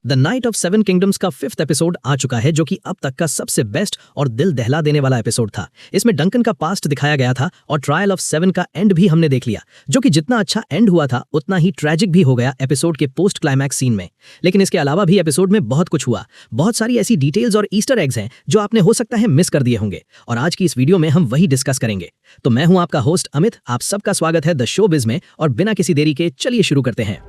The night of seven kingdoms का 5th episode आ चुका है, जो कि अब तक का सबसे बेस्ट और दिल दहला देने वाला एपिसोड था। इसमें डंकन का पास्ट दिखाया गया था और ट्रायल ऑफ 7 का एंड भी हमने देख लिया, जो कि जितना अच्छा एंड हुआ था उतना ही ट्रैजिक भी हो गया एपिसोड के पोस्ट क्लाइमैक्स सीन में। लेकिन इसके अलावा भी एपिसोड में बहुत कुछ हुआ, बहुत सारी ऐसी डिटेल्स और ईस्टर एग्स हैं जो आपने हो सकता है मिस कर दिए होंगे, और आज की इस वीडियो में हम वही डिस्कस करेंगे। तो मैं हूं आपका होस्ट अमित, आप सबका स्वागत है द शोबिज में, और बिना किसी देरी के चलिए शुरू करते हैं।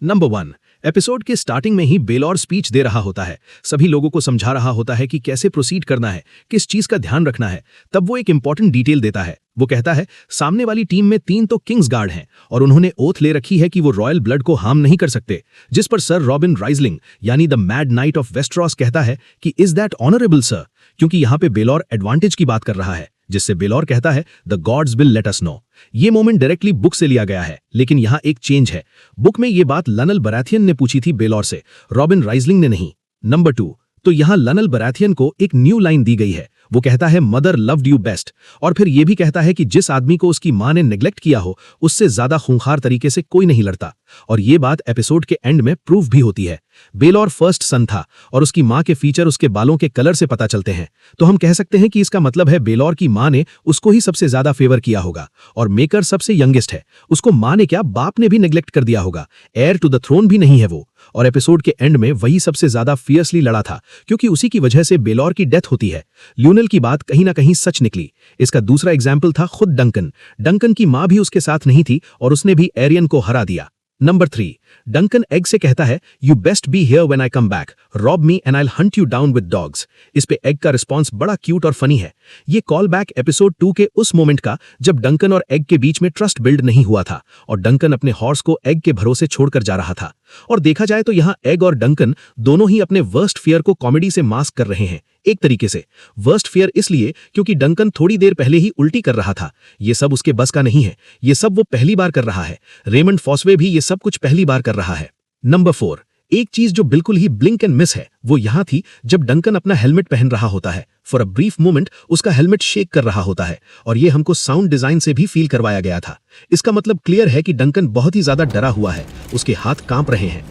नंबर 1, एपिसोड के स्टार्टिंग में ही बेलॉर स्पीच दे रहा होता है, सभी लोगों को समझा रहा होता है कि कैसे प्रोसीड करना है, किस चीज का ध्यान रखना है। तब वो एक इंपॉर्टेंट डिटेल देता है। वो कहता है सामने वाली टीम में 3 तो किंग्स गार्ड हैं और उन्होंने ओथ ले रखी है कि वो रॉयल ब्लड को हार्म नहीं कर सकते। जिस पर सर रॉबिन राइजलिंग यानी द मैड नाइट ऑफ वेस्टरॉस कहता है कि इज दैट ऑनरेबल सर, क्योंकि यहाँ पे बेलॉर एडवांटेज की बात कर रहा है, जिससे बेलॉर कहता है the gods will let us know. ये मोमेंट डायरेक्टली बुक से लिया गया है, लेकिन यहाँ एक चेंज है। बुक में ये बात लनल बराथियन ने पूछी थी बेलॉर से, रॉबिन राइजलिंग ने नहीं। नंबर 2, तो यहाँ लनल बराथियन को एक न्यू लाइन दी गई है। वो कहता है मदर लव्ड यू बेस्ट, और फिर ये भी कहता है कि जिस आदमी को उसकी मां ने नेग्लेक्ट किया हो उससे ज्यादा खूंखार तरीके से कोई नहीं लड़ता। और ये बात एपिसोड के एंड में प्रूव भी होती है। बेलॉर फर्स्ट सन था और उसकी मां के फीचर उसके बालों के कलर से पता चलते हैं, तो हम कह सकते हैं कि इसका मतलब है बेलॉर की मां ने उसको ही सबसे ज्यादा फेवर किया होगा। और मेकर सबसे यंगेस्ट है, उसको मां ने क्या बाप ने भी नेग्लेक्ट कर दिया होगा। एयर टू द थ्रोन भी नहीं है वो। और एपिसोड के एंड में वही सबसे ज्यादा फियर्सली लड़ा था, क्योंकि उसी की वजह से बेलॉर की डेथ होती है। ल्यूनल की बात कहीं ना कहीं सच निकली। इसका दूसरा एग्जाम्पल था खुद डंकन। डंकन की मां भी उसके साथ नहीं थी और उसने भी एरियन को हरा दिया। नंबर 3, डंकन एग से कहता है you best be here when I come back, rob me and I will hunt you down with dogs. इस पे एग का रिस्पॉन्स बड़ा क्यूट और फनी है। ये कॉल बैक एपिसोड 2 के उस मोमेंट का जब डंकन और एग के बीच में ट्रस्ट बिल्ड नहीं हुआ था और डंकन अपने हॉर्स को एग के भरोसे छोड़कर जा रहा था। और देखा जाए तो यहाँ एग और डंकन दोनों ही अपने वर्स्ट फियर को कॉमेडी से मास्क कर रहे हैं। एक तरीके से वर्स्ट फियर इसलिए क्योंकि डंकन थोड़ी देर पहले ही उल्टी कर रहा था। ये सब उसके बस का नहीं है, ये सब वो पहली बार कर रहा है। रेमंड फॉसवे भी ये सब कुछ पहली बार कर रहा है। नंबर 4, एक चीज जो बिल्कुल ही ब्लिंक एंड मिस है वो यहां थी जब डंकन अपना हेलमेट पहन रहा होता है। फॉर अ ब्रीफ मोमेंट उसका हेलमेट शेक कर रहा होता है और ये हमको साउंड डिजाइन से भी फील करवाया गया था। इसका मतलब क्लियर है कि डंकन बहुत ही ज्यादा डरा हुआ है, उसके हाथ कांप रहे हैं।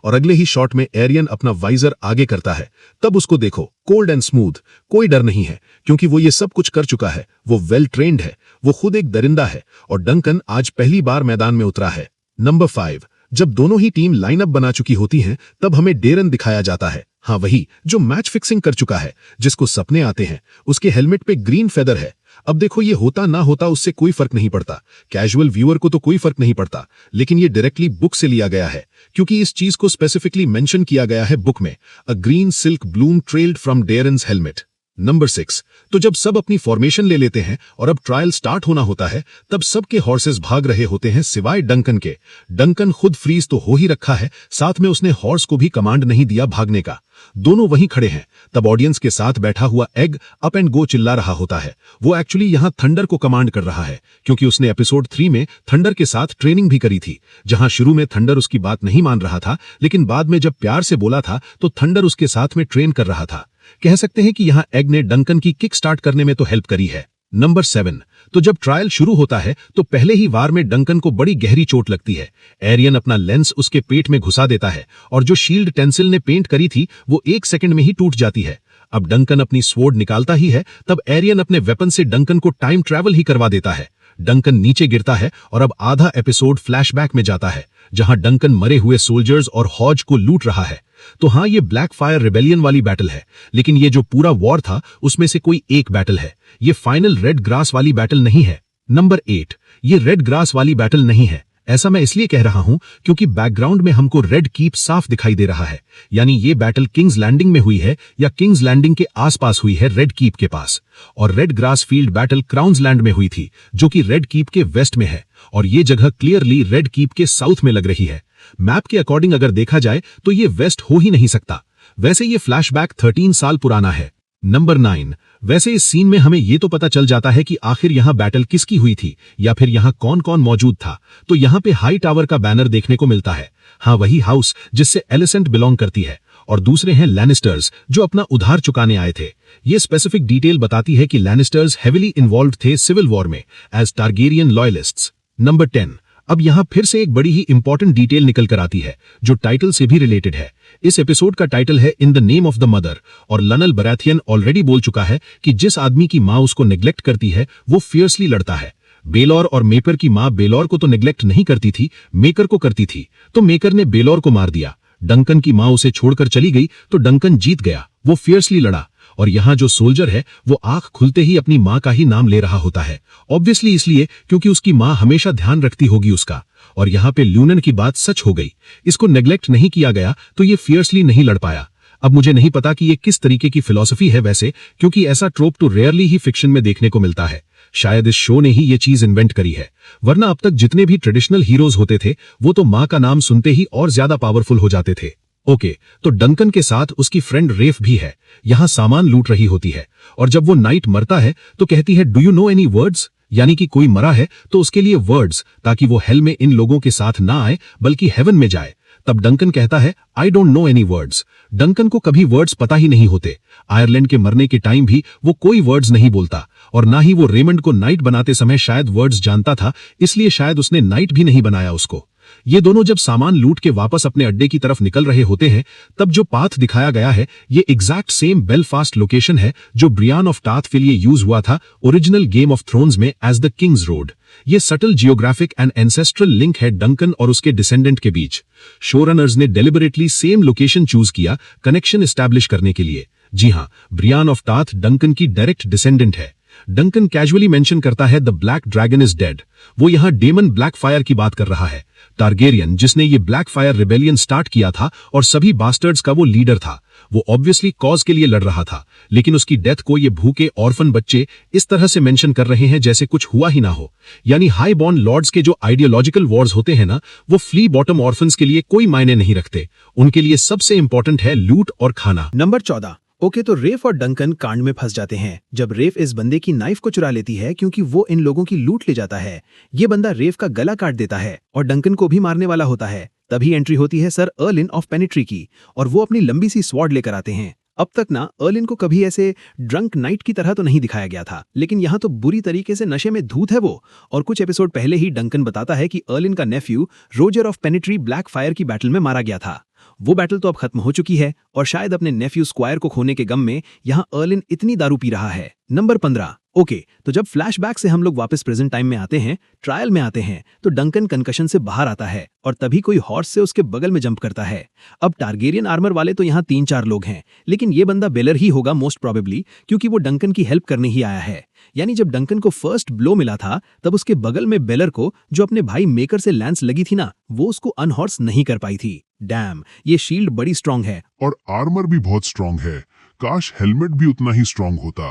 और अगले ही शॉट में एरियन अपना वाइजर आगे करता है, तब उसको देखो कोल्ड एंड स्मूथ, कोई डर नहीं है, क्योंकि वो ये सब कुछ कर चुका है। वो वेल ट्रेन्ड है, वो खुद एक दरिंदा है और डंकन आज पहली बार मैदान में उतरा है। नंबर 5, जब दोनों ही टीम लाइनअप बना चुकी होती हैं, तब हमें डेरन दिखाया जाता है। हाँ, वही जो मैच फिक्सिंग कर चुका है, जिसको सपने आते हैं। उसके हेलमेट पे ग्रीन फेदर है। अब देखो ये होता ना होता उससे कोई फर्क नहीं पड़ता, कैजुअल व्यूअर को तो कोई फर्क नहीं पड़ता, लेकिन ये डायरेक्टली बुक से लिया गया है, क्योंकि इस चीज को स्पेसिफिकली मेंशन किया गया है बुक में, a green silk bloom trailed from Daeron's helmet. Number 6, तो जब सब अपनी फॉर्मेशन ले लेते हैं और अब ट्रायल स्टार्ट होना होता है, तब सबके हॉर्सेस भाग रहे होते हैं सिवाय डंकन के। डंकन खुद फ्रीज तो हो ही रखा है, साथ में उसने हॉर्स को भी कमांड नहीं दिया भागने का। दोनों वहीं खड़े हैं। तब ऑडियंस के साथ बैठा हुआ एग अप एंड गो चिल्ला रहा होता है। वो एक्चुअली यहां थंडर को कमांड कर रहा है, क्योंकि उसने एपिसोड 3 में थंडर के साथ ट्रेनिंग भी करी थी, जहां शुरू में थंडर उसकी बात नहीं मान रहा था, लेकिन बाद में जब प्यार से बोला था तो थंडर उसके साथ में ट्रेन कर रहा था। कह सकते हैं कि यहां एग ने डंकन की किक स्टार्ट करने में तो हेल्प करी है। नंबर 7, तो जब ट्रायल शुरू होता है तो पहले ही वार में डंकन को बड़ी गहरी चोट लगती है। एरियन अपना लेंस उसके पेट में घुसा देता है और जो शील्ड टेंसिल ने पेंट करी थी वो 1 सेकंड में ही टूट जाती है। अब डंकन अपनी स्वॉर्ड निकालता ही है, तब एरियन अपने वेपन से डंकन को टाइम ट्रैवल ही करवा देता है। डंकन नीचे गिरता है और अब आधा एपिसोड फ्लैशबैक में जाता है, जहां डंकन मरे हुए सोल्जर्स और हॉज को लूट रहा है। तो हाँ, ये ब्लैक फायर रिबेलियन वाली बैटल है, लेकिन ये जो पूरा वॉर था उसमें से कोई एक बैटल है। ये फाइनल रेड ग्रास वाली बैटल नहीं है। नंबर 8, ये रेड ग्रास वाली बैटल नहीं है। ऐसा मैं इसलिए कह रहा हूं क्योंकि बैकग्राउंड में हमको रेड कीप साफ दिखाई दे रहा है, यानी ये बैटल किंग्स लैंडिंग में हुई है या किंग्स लैंडिंग के आसपास हुई है, रेड कीप के पास। और red grass field battle crowns land में हुई थी, जो कि रेड कीप के वेस्ट में है, और ये जगह क्लियरली रेड कीप के साउथ में लग रही है। मैप के अकॉर्डिंग अगर देखा जाए तो ये वेस्ट हो ही नहीं सकता। वैसे ये फ्लैशबैक 13 साल पुराना है। नंबर 9, वैसे इस सीन में हमें ये तो पता चल जाता है कि आखिर यहाँ बैटल किसकी हुई थी या फिर यहाँ कौन कौन मौजूद था। तो यहाँ पे हाई टावर का बैनर देखने को मिलता है। हाँ, वही हाउस जिससे एलिसेंट बिलोंग करती है, और दूसरे हैं लैनिस्टर्स जो अपना उधार चुकाने आए थे। ये स्पेसिफिक डिटेल बताती है कि लैनिस्टर्स हेविली इन्वॉल्व थे सिविल वॉर में एज टारगेरियन लॉयलिस्ट्स। नंबर 10, अब यहाँ फिर से एक बड़ी ही इंपॉर्टेंट डिटेल निकल कर आती है जो टाइटल से भी रिलेटेड है। इस एपिसोड का टाइटल है in the name of the mother, और लनल बराथियन ऑलरेडी बोल चुका है कि जिस आदमी की माँ उसको नेग्लेक्ट करती है वो फियर्सली लड़ता है। बेलौर और मेपर की माँ बेलौर को तो नेग्लेक्ट नहीं करती थी, मेकर को करती थी, तो मेकर ने बेलौर को मार दिया। डंकन की माँ उसे छोड़कर चली गई तो डंकन जीत गया, वो फियर्सली लड़ा। और यहाँ जो सोल्जर है वो आंख खुलते ही अपनी माँ का ही नाम ले रहा होता है, ऑब्वियसली इसलिए क्योंकि उसकी माँ हमेशा ध्यान रखती होगी उसका। और यहाँ पे ल्यूनन की बात सच हो गई, इसको नेग्लेक्ट नहीं किया गया तो ये फियर्सली नहीं लड़ पाया। अब मुझे नहीं पता कि ये किस तरीके की फिलॉसफी है वैसे, क्योंकि ऐसा ट्रोप तो रेयरली ही फिक्शन में देखने को मिलता है। शायद इस शो ने ही ये चीज इन्वेंट करी है, वरना अब तक जितने भी ट्रेडिशनल हीरोज होते थे वो तो माँ का नाम सुनते ही और ज्यादा पावरफुल हो जाते थे। ओके, तो डंकन के साथ उसकी फ्रेंड रेफ भी है, यहाँ सामान लूट रही होती है। और जब वो नाइट मरता है तो कहती है do you know any words, यानी कि कोई मरा है तो उसके लिए वर्ड्स, ताकि वो हेल में इन लोगों के साथ ना आए बल्कि हेवन में जाए। तब डंकन कहता है I don't know any words. Duncan को कभी वर्ड्स पता ही नहीं होते। आयरलैंड के मरने के टाइम भी वो कोई वर्ड्स नहीं बोलता, और ना ही वो रेमंड को नाइट बनाते समय शायद वर्ड्स जानता था, इसलिए शायद उसने नाइट भी नहीं बनाया उसको। ये दोनों जब सामान लूट के वापस अपने अड्डे की तरफ निकल रहे होते हैं तब जो पाथ दिखाया गया है ये एग्जैक्ट सेम बेलफास्ट लोकेशन है जो ब्रियान ऑफ टाथ के लिए यूज हुआ था ओरिजिनल गेम ऑफ थ्रोन्स में एज द किंग्स रोड। ये subtle geographic and ancestral link है डंकन और उसके डिसेंडेंट के बीच। शोरनर्स ने डेलिबरेटली सेम लोकेशन चूज किया कनेक्शन एस्टैब्लिश करने के लिए। जी हां, ब्रियान ऑफ टाथ डंकन की डायरेक्ट डिसेंडेंट है। डंकन कैजुअली मेंशन करता है the black dragon is dead, वो यहां डेमन ब्लैक फायर की बात कर रहा है। टारगेरियन जिसने ये ब्लैक फायर रिबेलियन स्टार्ट किया था और सभी बास्टर्ड्स का वो लीडर था, वो ऑब्वियसली कॉज के लिए लड़ रहा था, लेकिन उसकी डेथ को ये भूखे ऑर्फन बच्चे इस तरह से मेंशन कर रहे हैं जैसे कुछ हुआ ही ना हो। यानी हाई बॉर्न लॉर्ड्स के जो आइडियोलॉजिकल वॉर्स होते हैं ना, वो फ्ली बॉटम ऑर्फन्स के लिए कोई मायने नहीं रखते, उनके लिए सबसे इंपॉर्टेंट है लूट और खाना। नंबर 14। ओके, तो रेफ और डंकन कांड में फंस जाते हैं जब रेफ इस बंदे की नाइफ को चुरा लेती है क्योंकि वो इन लोगों की लूट ले जाता है। ये बंदा रेफ का गला काट देता है और डंकन को भी मारने वाला होता है। तभी एंट्री होती है सर अर्लिन ऑफ पेनिट्री की, और वो अपनी लंबी सी स्वॉर्ड लेकर आते हैं। अब तक ना अर्लिन को कभी ऐसे ड्रंक नाइट की तरह तो नहीं दिखाया गया था, लेकिन यहाँ तो बुरी तरीके से नशे में धूत है वो। और कुछ एपिसोड पहले ही डंकन बताता है कि अर्लिन का nephew Roger of Pennytree Blackfyre फायर की बैटल में मारा गया था। वो बैटल तो अब खत्म हो चुकी है और शायद अपने नेफ्यू स्क्वायर को खोने के गम में यहाँ अर्लिन इतनी दारू पी रहा है। नंबर 15। ओके, तो जब फ्लैशबैक से हम लोग वापस प्रेजेंट टाइम में आते हैं, ट्रायल में आते हैं, तो डंकन कंकशन से बाहर आता है और तभी कोई हॉर्स से उसके बगल में जंप करता है। अब टारगेरियन आर्मर वाले तो यहाँ 3-4 लोग हैं, लेकिन ये बंदा बेलर ही होगा मोस्ट प्रोबेबली, क्योंकि वो डंकन की हेल्प करने ही आया है। यानी जब डंकन को फर्स्ट ब्लो मिला था तब उसके बगल में बेलर को, जो अपने भाई मेकर से लैंस लगी थी ना, वो उसको अनहॉर्स नहीं कर पाई थी। डैम, ये शील्ड बड़ी स्ट्रांग है और आर्मर भी बहुत स्ट्रांग है। काश हेलमेट भी उतना ही स्ट्रांग होता।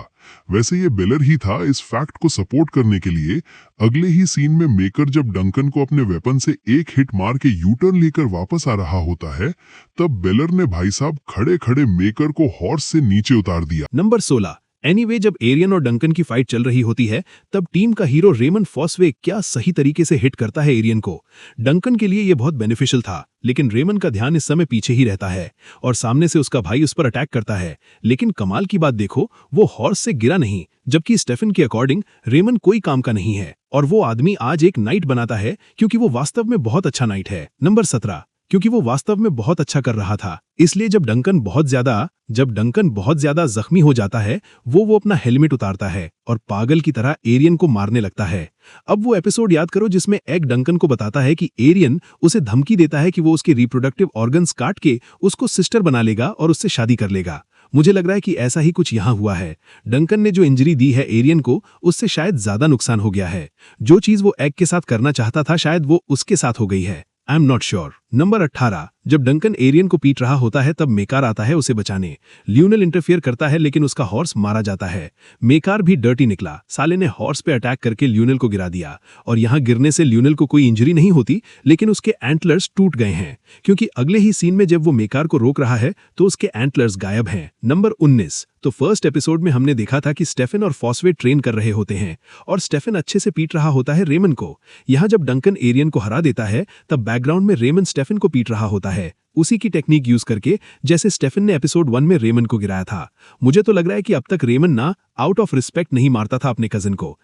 वैसे ये बेलर ही था इस फैक्ट को सपोर्ट करने के लिए। अगले ही सीन में मेकर जब डंकन को अपने वेपन से एक हिट मार के यूटर्न लेकर वापस आ रहा होता है, तब बेलर ने भाई साहब खड़े खड़े मेकर को हॉर्स से नीचे उतार दिया। नंबर 16। एनीवे, जब एरियन और डंकन की फाइट चल रही होती है तब टीम का हीरो रेमन फॉसवे क्या सही तरीके से हिट करता है एरियन को। डंकन के लिए यह बहुत बेनिफिशियल था, लेकिन रेमन का ध्यान इस समय पीछे ही रहता है और सामने से उसका भाई उस पर अटैक करता है। लेकिन कमाल की बात देखो, वो हॉर्स से गिरा नहीं, जबकि स्टेफन के अकॉर्डिंग रेमन कोई काम का नहीं है और वो आदमी आज एक नाइट बनाता है क्योंकि वो वास्तव में बहुत अच्छा नाइट है। नंबर 17। क्योंकि वो वास्तव में बहुत अच्छा कर रहा था, इसलिए जब डंकन बहुत ज्यादा जख्मी हो जाता है वो अपना हेलमेट उतारता है और पागल की तरह एरियन को मारने लगता है। अब वो एपिसोड याद करो जिसमें एग डंकन को बताता है कि एरियन उसे धमकी देता है कि वो उसके रिप्रोडक्टिव ऑर्गन्स काट के उसको सिस्टर बना लेगा और उससे शादी कर लेगा। मुझे लग रहा है कि ऐसा ही कुछ यहाँ हुआ है। डंकन ने जो इंजरी दी है एरियन को, उससे शायद ज्यादा नुकसान हो गया है। जो चीज वो एग के साथ करना चाहता था शायद वो उसके साथ हो गई है। I am not sure. Number 18। जब डंकन एरियन को पीट रहा होता है तब मेकार आता है उसे बचाने। ल्यूनल इंटरफियर करता है लेकिन उसका हॉर्स मारा जाता है। मेकार भी डर्टी निकला, साले ने हॉर्स पे अटैक करके ल्यूनल को गिरा दिया और यहाँ गिरने से ल्यूनल को कोई इंजरी नहीं होती, लेकिन उसके एंटलर्स टूट गए हैं क्योंकि अगले ही सीन में जब वो मेकार को रोक रहा है तो उसके एंटलर्स गायब हैं। नंबर 19। तो फर्स्ट एपिसोड में हमने देखा था कि स्टेफन और फॉसवे ट्रेन कर रहे होते हैं और स्टेफन अच्छे से पीट रहा होता है रेमन को। यहाँ जब डंकन एरियन को हरा देता है तब बैकग्राउंड में रेमन स्टेफन को पीट रहा होता है। उसी की टेक्निक यूज करके जैसे स्टेफन ने एपिसोड 1 में रेमन को गिराया था। मुझे तो लग रहा है कि अब तक रेमन ना आउट ऑफ रिस्पेक्ट नहीं मारता था अपने कजिन को,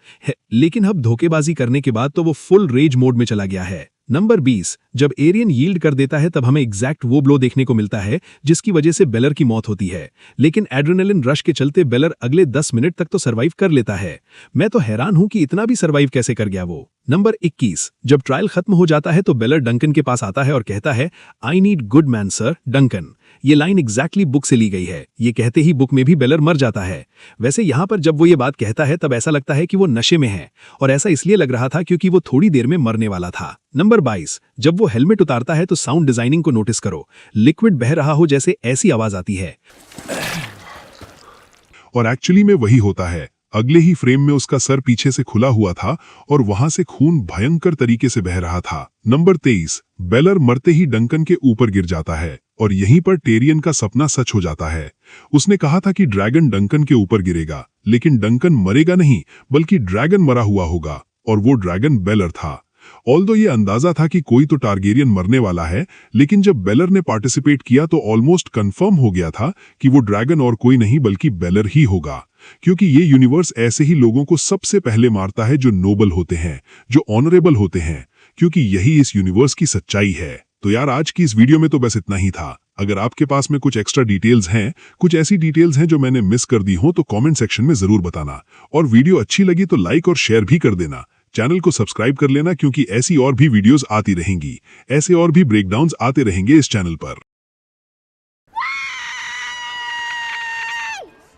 लेकिन अब धोखेबाजी करने के बाद तो वो फुल रेज मोड में चला गया है। नंबर 20, जब एरियन यील्ड कर देता है तब हमें एग्जैक्ट वो ब्लो देखने को मिलता है जिसकी वजह से बेलर की मौत होती है, लेकिन एड्रेनलिन रश के चलते बेलर अगले 10 मिनट तक तो सर्वाइव कर लेता है। मैं तो हैरान हूं कि इतना भी सर्वाइव कैसे कर गया वो। नंबर 21, जब ट्रायल खत्म हो जाता है तो बेलर डंकन के पास आता है और कहता है, I need good man sir Duncan. ये लाइन एग्जैक्टली बुक से ली गई है। ये कहते ही बुक में भी बेलर मर जाता है। वैसे यहाँ पर जब वो ये बात कहता है तब ऐसा लगता है कि वो नशे में है, और ऐसा इसलिए लग रहा था क्योंकि वो थोड़ी देर में मरने वाला था। नंबर 22, जब वो हेलमेट उतारता है तो साउंड डिजाइनिंग को नोटिस करो। लिक्विड बह रहा हो जैसे ऐसी आवाज आती है। और एक्चुअली में वही होता है। अगले ही फ्रेम में उसका सर पीछे से खुला हुआ था और वहां से खून भयंकर तरीके से बह रहा था। नंबर 23, बेलर मरते ही डंकन के ऊपर गिर जाता है और यहीं पर टेरियन का सपना सच हो जाता है। उसने कहा था कि ड्रैगन डंकन के ऊपर गिरेगा, लेकिन डंकन मरेगा नहीं बल्कि ड्रैगन मरा हुआ होगा, और वो ड्रैगन बेलर था। ऑल्दो ये अंदाजा था कि कोई तो टारगेरियन मरने वाला है, लेकिन जब बेलर ने पार्टिसिपेट किया तो ऑलमोस्ट कंफर्म हो गया था कि वो ड्रैगन और कोई नहीं बल्कि बेलर ही होगा, क्योंकि ये यूनिवर्स ऐसे ही लोगों को सबसे पहले मारता है जो नोबल होते हैं, जो ऑनरेबल होते हैं, क्योंकि यही इस यूनिवर्स की सच्चाई है। तो यार आज की इस वीडियो में तो बस इतना ही था। अगर आपके पास में कुछ एक्स्ट्रा डिटेल्स हैं, कुछ ऐसी डिटेल्स हैं जो मैंने मिस कर दी हो, तो कमेंट सेक्शन में जरूर बताना, और वीडियो अच्छी लगी तो लाइक और शेयर भी कर देना। चैनल को सब्सक्राइब कर लेना क्योंकि ऐसी और भी वीडियोस आती रहेंगी, ऐसे और भी ब्रेकडाउन्स आते रहेंगे इस चैनल पर।